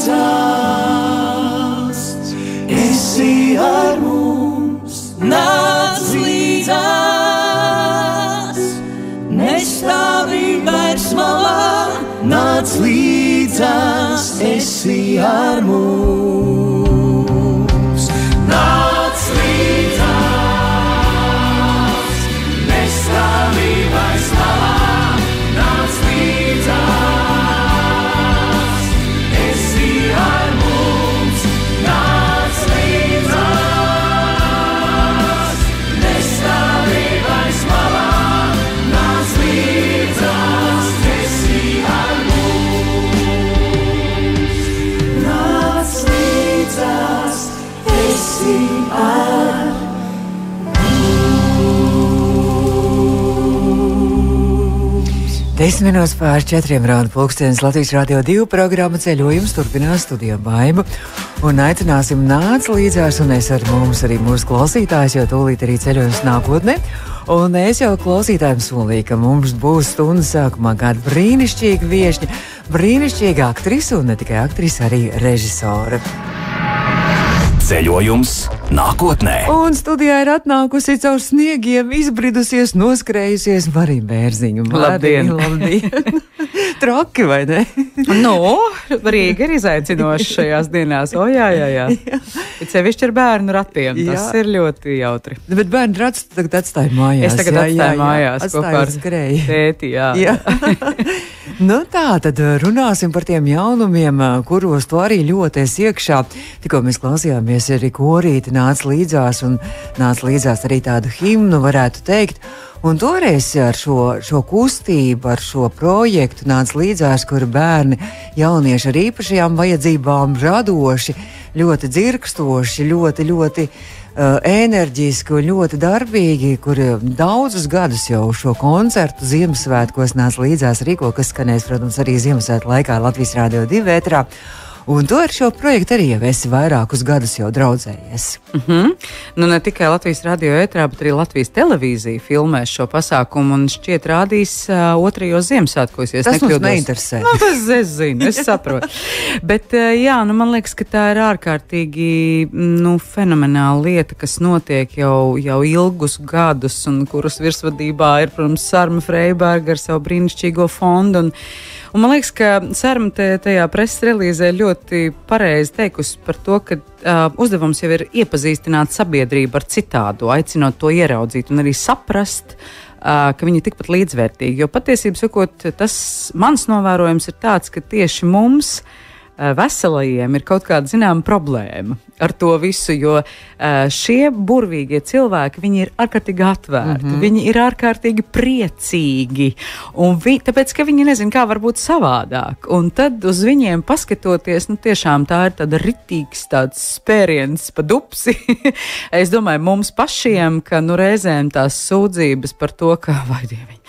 līdzās, esi ar mums, nāc līdzās, nestāvi vairs malā, nāc līdzās, esi ar mums, nāc līdzās, nestāvi vairs malā, nāc līdzās, esi ar mums, nāc līdzās, nestāvi vairs malā, nāc līdzās, esi ar mums, nāc līdzās, esi ar mums. 10 minūtes pār 4 raunda pulkstenis Latvijas Radio 2 programma Ceļojums turpinās studijā Baiba. Un aicināsim nāc līdzās, un es ar mums arī mūsu klausītājs, jo tūlīt arī ceļojums nākotnē. Un es jau klausītājiem solīju, ka mums būs stundas sākumā kāda brīnišķīga viešņa, brīnišķīga aktrise un ne tikai aktrise, arī režisore. Ceļojums nākotnē. Un studijā ir atnākusi caur sniegiem, izbridusies, noskrējusies Marija Bērziņa. Labdien! Labdien! Traki, vai ne? No, Rīga ir izaicinoša šajās dienās. O, jā. Bet sevišķi ar bērnu ratiem. Tas ir ļoti jautri. Bet bērnu rats tagad atstāja mājās. Es tagad atstāju mājās kopā ar tēti, jā. Nu tā, tad runāsim par tiem jaunumiem, kuros tu arī ļoti esi iekšā. Tikko mēs klausījāmies arī korīti nāc līdzās un nāc līdzās arī tādu himnu, varētu teikt. Un toreiz ar šo kustību, ar šo projektu nāc līdzās, kur bērni, jaunieši ar īpašajām vajadzībām, radoši, ļoti dzirkstoši, ļoti enerģiski un ļoti darbīgi, kuri daudzus gadus jau šo koncertu Ziemassvētkos nāc līdzās rīko, kas skanēs, protams, arī Ziemassvētku laikā Latvijas Radio 2 ēterā. Un to ar šo projektu arī jau esi vairākus gadus jau draudzējies. Nu, ne tikai Latvijas radio ētrā, bet arī Latvijas televīzija filmēs šo pasākumu un šķiet rādīs otrajos Ziemassvētkos. Tas mums neinteresē. Nu, tas es zinu, es saprotu. Bet jā, nu, man liekas, ka tā ir ārkārtīgi fenomenāla lieta, kas notiek jau ilgus gadus un kuras virsvadībā ir, protams, Sarma Freiberga ar savu brīnišķīgo fondu. Un man liekas, ka Sarma tajā preses relīzē ļoti pareizi teikusi par to, ka uzdevums jau ir iepazīstināt sabiedrību ar citādo, aicinot to ieraudzīt un arī saprast, ka viņi ir tikpat līdzvērtīgi. Jo patiesībā sakot, tas mans novērojums ir tāds, ka tieši mums, veselajiem, ir kaut kāda zināma problēma ar to visu, jo šie burvīgie cilvēki, viņi ir ārkārtīgi atvērti, viņi ir ārkārtīgi priecīgi, un tāpēc, ka viņi nezin, kā var būt savādāk. Un tad uz viņiem paskatoties, tiešām tā ir tāda ritīgs tāds spēriens pa dupsi. Es domāju, mums pašiem, ka reizēm tās sūdzības par to, ka vai dieviņi,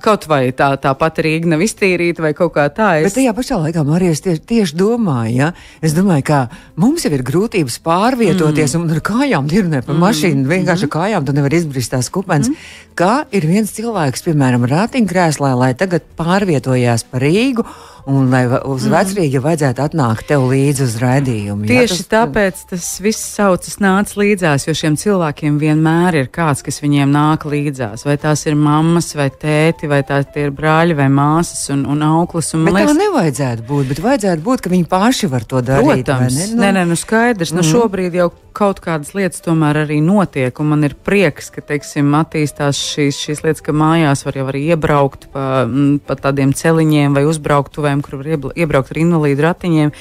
kaut vai tā pati Rīga nav iztīrīta vai kaut kā tā. Bet tajā pašā laikā, Marija, es tieši domāju, ja? Es domāju, ka mums jau ir grūtības pārvietoties un ar kājām dirnē pa mašīnu, vienkārši ar kājām tu nevar izbrist tās kupenes. Kā ir viens cilvēks, piemēram, ratiņkrēslā, lai tagad pārvietojās pa Rīgu un lai uz Vecrīgu vajadzētu atnākt tev līdzi uz raidījumu. Tieši tāpēc tas viss saucas nāc līdzās, jo šiem cilvēkiem vienmēr ir kāds, kas viņiem nāk līdzās. Vai tās ir mammas, vai tēti, vai tie ir brāļi, vai māsas un auklis. Bet tā nevajadzētu būt, bet vajadzētu būt, ka viņi paši var to darīt. Protams, nē, skaidrs. Šobrīd jau kaut kādas lietas tomēr arī notiek, un man ir prieks, ka, teiksim, attīstās šīs lietas, ka mājās var jau arī iebraukt pa tādiem celiņiem vai uzbrauktuvēm, kur var iebraukt ar invalīdu ratiņiem.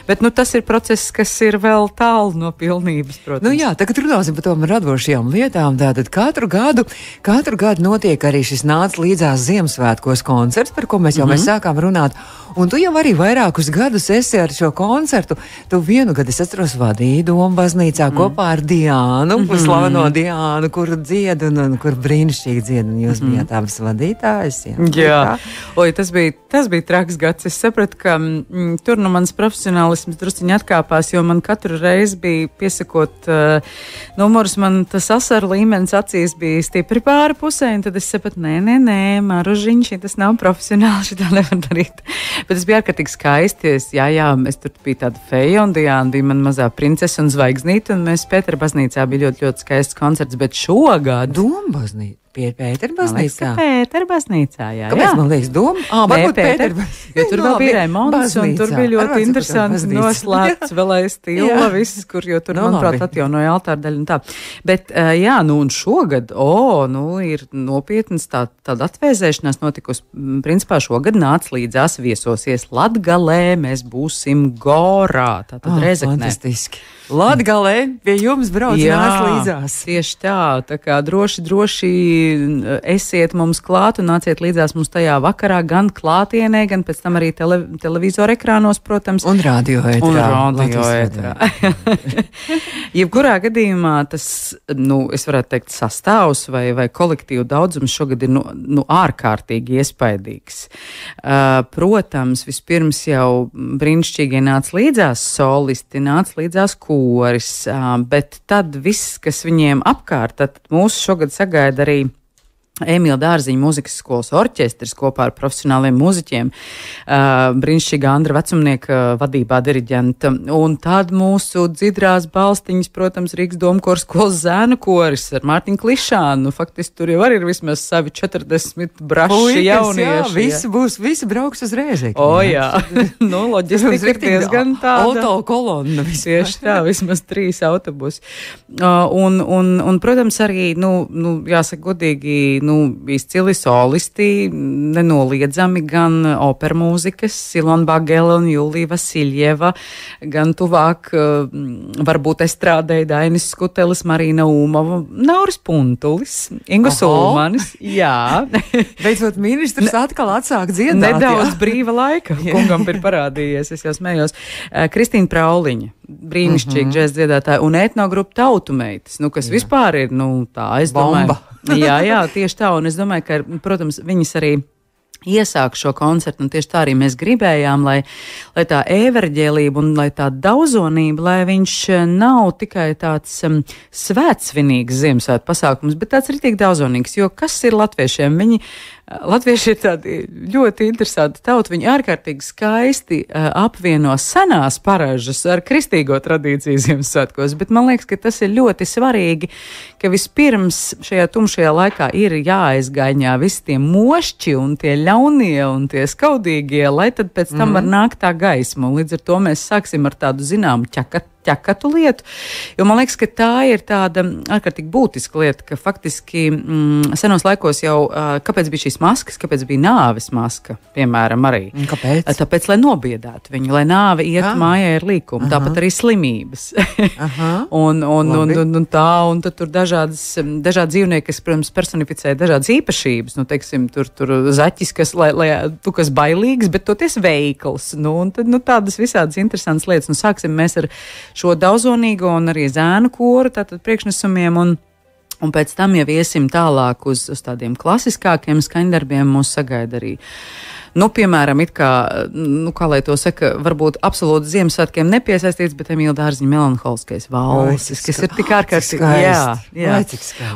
Bet, tas ir process, kas ir vēl tālu no pilnības, protams. Jā, tagad runāsim par tām radošajām lietām. Tātad katru gadu notiek arī šis nāc līdzās Ziemassvētkos koncerts, par ko mēs sākām runāt. Un tu jau arī vairākus gadus esi ar šo koncertu. Tu vienu gadu, es atceros, vadīji Doma baznīcā kopā ar Diānu, slaveno Diānu, kur dzied un kur brīnišķīgi dzied. Un jūs bijāt abas vadītājas. Jā. Oi, tas bija traks gads. Es sapratu, ka tur mans profesionālisms drusciņi atkāpās, jo man katru reizi bija piesakot numurus, man tas asaru līmenis acīs bija stipri pāri pusē, un tad es sapratu, nē, Maružiņš, tas nav profesionāli, šitā nevar darīt. Bet tas bija ārkārtīgi skaisti. Es tur biju tāda feja, un Diāna bija man mazā princese un zvaigznīte, un mēs Pētera baznīcā bija ļoti, ļoti skaists koncerts, bet šogad Doma baznīca. Pētera baznīcā? Pētera baznīcā, jā. Kāpēc man liekas Doma? Varbūt Pētera baznīcā. Jo tur vēl bija Raimonds, un tur bija ļoti interesanti noslēpts vēl aiz tilva viss, kur, jo tur, manuprāt, atjaunoja altāra daļu un tā. Bet, un šogad, ir nopietnas tāda atvēzēšanās notikusi. Principā šogad nāc līdzās viesosies Latgalē, mēs būsim Gorā, tātad Rezeknē. Fantastiski. Latgalē pie jums brauc nāc līdzās. Tieši tā kā droši esiet mums klāt un nāciet līdzās mums tajā vakarā, gan klātienē, gan pēc tam arī televizoru ekrānos, protams. Un radio ētrā. Jebkurā gadījumā tas, es varētu teikt, sastāvs vai kolektīvu daudzums šogad ir ārkārtīgi iespaidīgs. Protams, vispirms jau brīnišķīgi nāc līdzās solisti, nāc līdzās koris, bet tad viss, kas viņiem apkārt, tad mūsu šogad sagaida arī Emīla Dārziņa mūzikas skolas orķestris kopā ar profesionāliem mūziķiem, brīnišķīga Andra Vecumnieka vadībā diriģenta, un tad mūsu dzidrās balstiņas, protams, Rīgas Domkoru skolas zēnu koris ar Mārtiņu Klišānu. Faktiski tur jau arī ir vismaz savi 40 braši jaunieši. Jā, visi brauks uz Rēzekni. Jā. Loģistika ir diezgan tāda. Autokolonna. Tieši tā, vismaz 3 autobusi. Un, protams, arī, jāsaka godīgi, izcili solisti, nenoliedzami gan opermūzikas, Ilona Bagela un Julija Vasiljeva, gan tuvāk varbūt estrādēja Dainis Skutelis, Marīna Ūmova, Nauris Puntulis, Ingu Sulmanis. Jā. Beidzot, ministrs atkal atsāk dziedāt. Nedaudz brīva laika kungam ir parādījies, es jau smējos. Kristīna Prauliņa, brīnišķīgi džēz dziedātāja, un etnogrupa Tautumeitas, kas vispār ir, tā, es domāju. Bomba. Jā, tieši tā, un es domāju, ka, protams, viņas arī iesāk šo koncertu, un tieši tā arī mēs gribējām, lai tā everģēlība un lai tā daudzonība, lai viņš nav tikai tāds svētsvinīgs Ziemassvētku pasākums, bet tāds ritīgi daudzonīgs, jo kas ir latviešiem? Latvieši ir tādi ļoti interesanti tauta, viņi ārkārtīgi skaisti apvieno senās paražas ar kristīgo tradīciju Ziemassvētkos, bet man liekas, ka tas ir ļoti svarīgi, ka vispirms šajā tumšajā laikā ir jāaizgaiņā visi tie mošķi un tie ļaunie un tie skaudīgie, lai tad pēc tam var nākt tā gaisma, un līdz ar to mēs sāksim ar tādu zināmu ķekatu lietu, jo man liekas, ka tā ir tāda ārkārtīgi būtiska lieta, ka faktiski senos laikos jau, kāpēc bija šīs maskas, kāpēc bija nāves maska, piemēram, arī. Kāpēc? Tāpēc, lai nobiedētu viņu, lai nāve iet mājā ar līkumu, tāpat arī slimības. un tad tur dažādi dzīvnieki, kas, protams, personificē dažādas īpašības, teiksim, tur zaķis, kas bailīgs, bet toties veikls, un tad, tādas visādas interesantas lietas, un sāksim mēs ar šo daudzonīgo un arī zēnu koru, tātad priekšnesumiem, un pēc tam jau iesim tālāk uz tādiem klasiskākiem skaņdarbiem, mūs sagaida arī. Piemēram, kā lai to saka, varbūt absolūti Ziemassvētkiem nepiesaistīts, bet Emīla Dārziņa melanholiskais valsis, kas ir tik ārkārtīgi. Jā.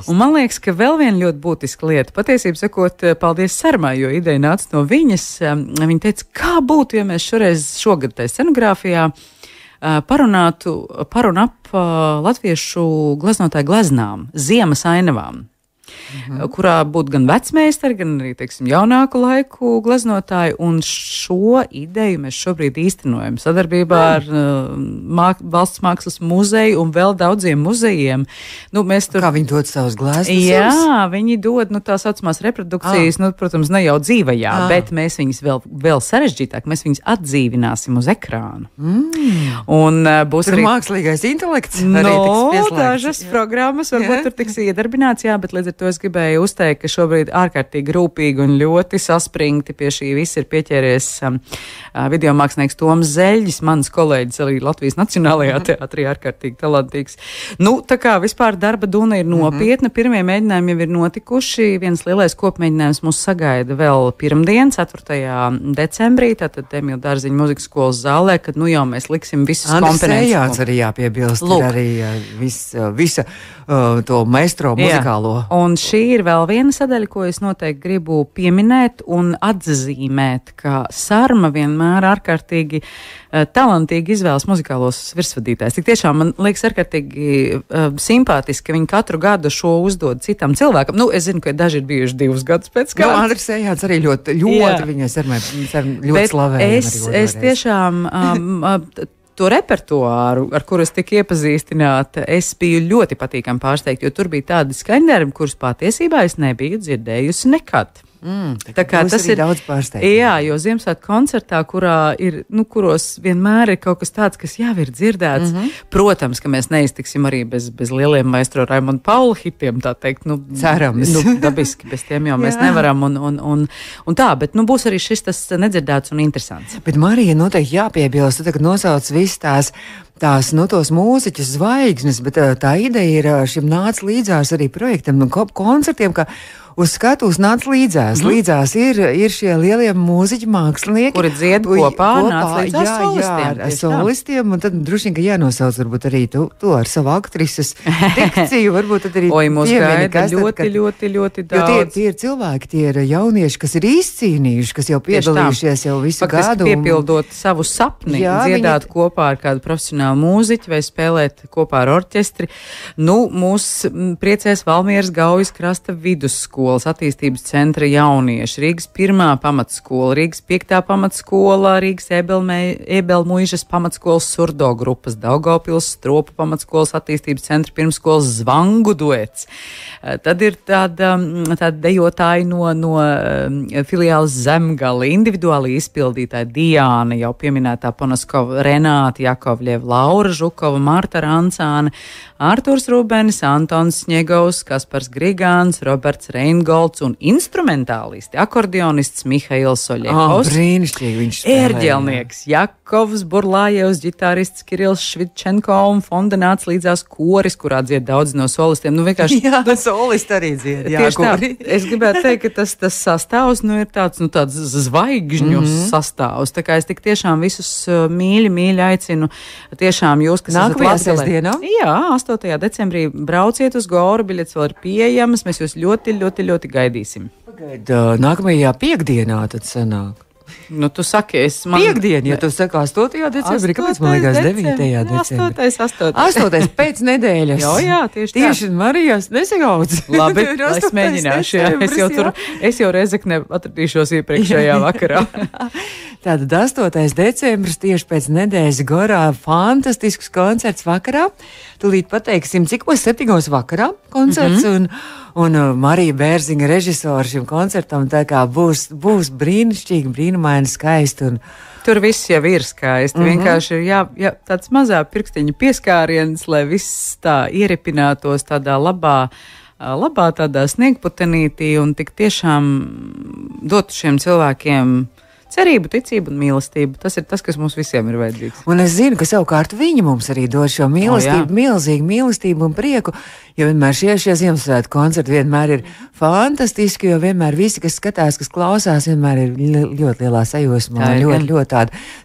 Un man liekas, ka vēl viena ļoti būtiska lieta, patiesībā sakot, paldies Sarmai, jo ideja nāca no viņas. Viņa teica, kā būtu, ja mēs šogad tai scenogrāfijā parunātu par un ap latviešu gleznotāju gleznām, ziemas ainavām. Kurā būtu gan vecmeistari, gan arī, teiksim, jaunāku laiku gleznotāji, un šo ideju mēs šobrīd īstenojam sadarbībā ar Valsts mākslas muzeju un vēl daudziem muzejiem. Kā viņi dod savus gleznas? Jā, viņi dod, tā saucamās reprodukcijas, protams, ne jau dzīvajā, bet mēs viņus vēl sarežģītāk, mēs viņus atdzīvināsim uz ekrānu. Un būs tur arī mākslīgais intelekts arī tiks pieslēgts. Dažas programmas varbūt tur tiks iedarbināts, jā, bet līdz ar to es gribēju uzteikt, ka šobrīd ārkārtīgi rūpīgi un ļoti saspringti pie šī visa ir pieķēries videomākslinieks Toms Zeļģis, mans kolēģis arī Latvijas Nacionālajā teātrī, ārkārtīgi talantīgs. Nu, tā kā vispār darba duna ir nopietna, pirmie mēģinājumi jau ir notikuši, viens lielais kopmēģinājums mūs sagaida vēl pirmdien, 4. decembrī, tātad Emīla Dārziņa muzikas skolas zālē, kad nu jau mēs liksim visus komponentus. Andris Ejāns arī jāpiebilst, ir arī visa to maestro muzikālo. Un šī ir vēl viena sadaļa, ko es noteikti gribu pieminēt un atzīmēt, ka Sarma vienmēr ārkārtīgi talantīgi izvēlas muzikālos virsvadītājs. Tik tiešām man liekas ārkārtīgi simpātiski, ka viņi katru gadu šo uzdod citam cilvēkam. Nu, es zinu, ka daži ir bijuši 2 gadus pēc kārtas. Nu, Andris Ejāns arī ļoti viņa ļoti slavējama. Es tiešām to repertuāru, ar kuru es tiku iepazīstināta, es biju ļoti patīkami pārsteigta, jo tur bija tādi skaņdarbi, kurus patiesībā es nebiju dzirdējusi nekad. Tā kā tas ir daudz pārsteigums. Jā, jo Ziemassvētku koncertā, kuros vienmēr ir kaut kas tāds, kas jau ir dzirdēts. Protams, ka mēs neiztiksim arī bez lieliem maestro Raimonda Paula hitiem, tā teikt. Cerams. Dabiski, bez tiem jau mēs nevaram. Un tā, bet būs arī šis tas nedzirdēts un interesants. Bet Marija noteikti jāpiebilst, tu tagad nosauc visas tos mūziķus zvaigznes, bet tā ideja ir šim nāca līdzās arī projektam un koncertiem, ka uz skatuves nāca līdzās. Līdzās ir šie lielie mūziķi, mākslinieki, kuri dzied kopā nāca līdzās solistiem. Ar solistiem, un tad droši vien, ka jānosauc varbūt arī tu ar savu aktrises dikciju, varbūt tad arī mūs gaida ļoti daudz. Jo tie ir cilvēki, tie ir jaunieši, kas ir izcīnījuši, kas jau piedalījušies jau visu gadu. Piepildot savu sapni, dziedāt kopā ar kādu profesionālu mūziķi vai spēlēt kopā ar orķestri. Mūs priecēs Valmieras Gaujas krasta vidusskolas attīstības centra jaunieši, Rīgas 1. pamatskola, Rīgas 5. pamatskola, Rīgas Ebelmuižas pamatskolas surdo grupas, Daugavpils Stropu pamatskolas attīstības centra pirmskolas Zvangu duets. Tad ir tāda dejotāja no filiāles Zemgali, individuāli izpildītāja Diāna, jau pieminētā Ponoskova, Renāta Jakovļeva, Laura Žukova, Marta Rancāne, Ārturs Rūbenis, Antons Sņegovs, Kaspars Grigāns, Roberts Reingolds un instrumentālisti, akordeonists Mihails Oļekovs, brīnišķīgi viņš spēlē, ērģelnieks Jakovs Burlājevs, ģitārists Kirils Švidčenko un fonda nāca līdzās koris, kurā dzied daudz no solistiem. Vienkārši solisti arī dzied. Tieši tā. Es gribētu teikt, ka tas sastāvs ir tāds zvaigžņu sastāvs. Tā kā es tik tiešām visus mīļi aicinu. Tiešām jūs, kas nākamajā sestdienā? Jā, 8. decembrī brauciet uz Goru, biļetes vēl ir pieejamas, mēs jūs ļoti gaidīsim. Nākamajā piekdienā tad sanāk. Tu saki, Piekdiena, ja tu saki 8. decembrī, kāpēc man liekas 9. decembrī? 8. pēc nedēļas. Jā, tieši tā. Tieši Marijas nesagauc. Labi, es mēģināšu, es jau Rezeknē atradīšos iepriekšējā vakarā. Tātad 8. decembris tieši pēc nedēļas Gorā, fantastisks koncerts vakarā. Tūlīt pateiksim, cikos 7. vakarā koncerts, un Marija Bērziņa režisori šim koncertam, tā kā būs brīnišķīgi, brīnumaini, skaisti. Tur viss jau ir skaisti. Vienkārši ir tāds mazā pirkstiņa pieskāriens, lai viss tā ieripinātos tādā labā tādā sniegputenītī un tik tiešām dotu šiem cilvēkiem cerību, ticību un mīlestību. Tas ir tas, kas mums visiem ir vajadzīgs. Un es zinu, ka savukārt viņi mums arī dod šo mīlestību, milzīgu mīlestību un prieku, jo vienmēr šie Ziemassvētku koncerti vienmēr ir fantastiski, jo vienmēr visi, kas skatās, kas klausās, vienmēr ir ļoti lielā sajūsmā, ļoti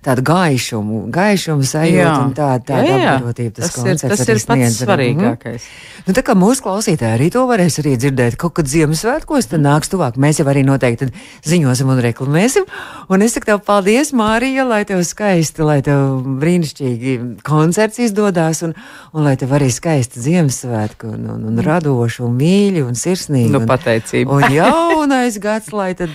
tāda gaišuma sajūta un tāda apgarotība tas koncerts. Tas ir pats svarīgākais. Tā kā mūsu klausītāji arī to varēs arī dzirdēt kaut kad Ziemassvētkos, tad nāks tuvāk. Mēs jau arī noteikti ziņosim un reklamēsim. Un es saku tev paldies, Mārija, lai tev skaisti, lai tev brīnišķīgi koncerts izdodās un lai tev arī skaisti Ziemassvētku un radoši un mīļi un sirsnīgi. Pateicība. Un jaunais gads, lai tad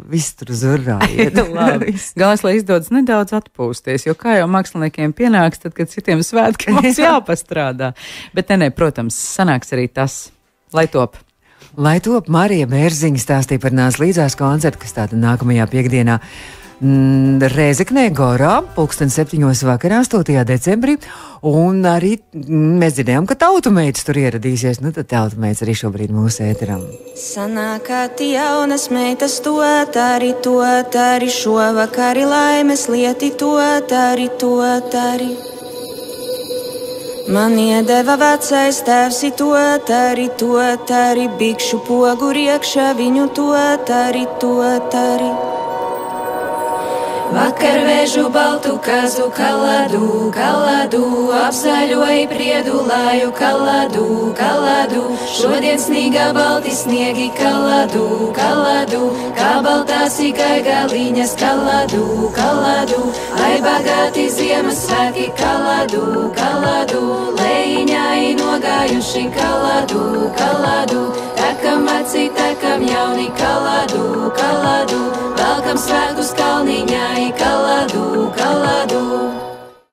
viss tur zurājiet. Galvenais, lai izdodas nedaudz atpūsties, jo kā jau māksliniekiem pienāks, tad, kad citiem svētkiem mums jāpastrādā. Bet protams, sanāks arī tas, lai top. Lai top Marija Bērziņa stāstīja par nāc līdzās koncertu, kas tāda nākamajā piekdienā Rēzeknē Gorā, 7:00 vakarā, 8. decembrī. Un arī mēs dzirdējām, ka tautumeitas tur ieradīsies. Nu, tad tautumeitas arī šobrīd mūsu ēteram. Sanākāti jaunas meitas to tari, šovakari laimes lieti to tari. Man iedeva vecais tēvs to tari, bikšu pogu riekšā viņu to tari. Vakar vēžu baltu kazu kaladu, apzaļoja priedu lāju kaladu, šodien snīgā balti sniegi kaladu, kā baltā sīkai galīņas kaladu, ai bagāti Ziemassvētki kaladu, lejiņai nogājuši kaladu, takam acī, takam jauni kaladu, velkam svētkus kalniņai.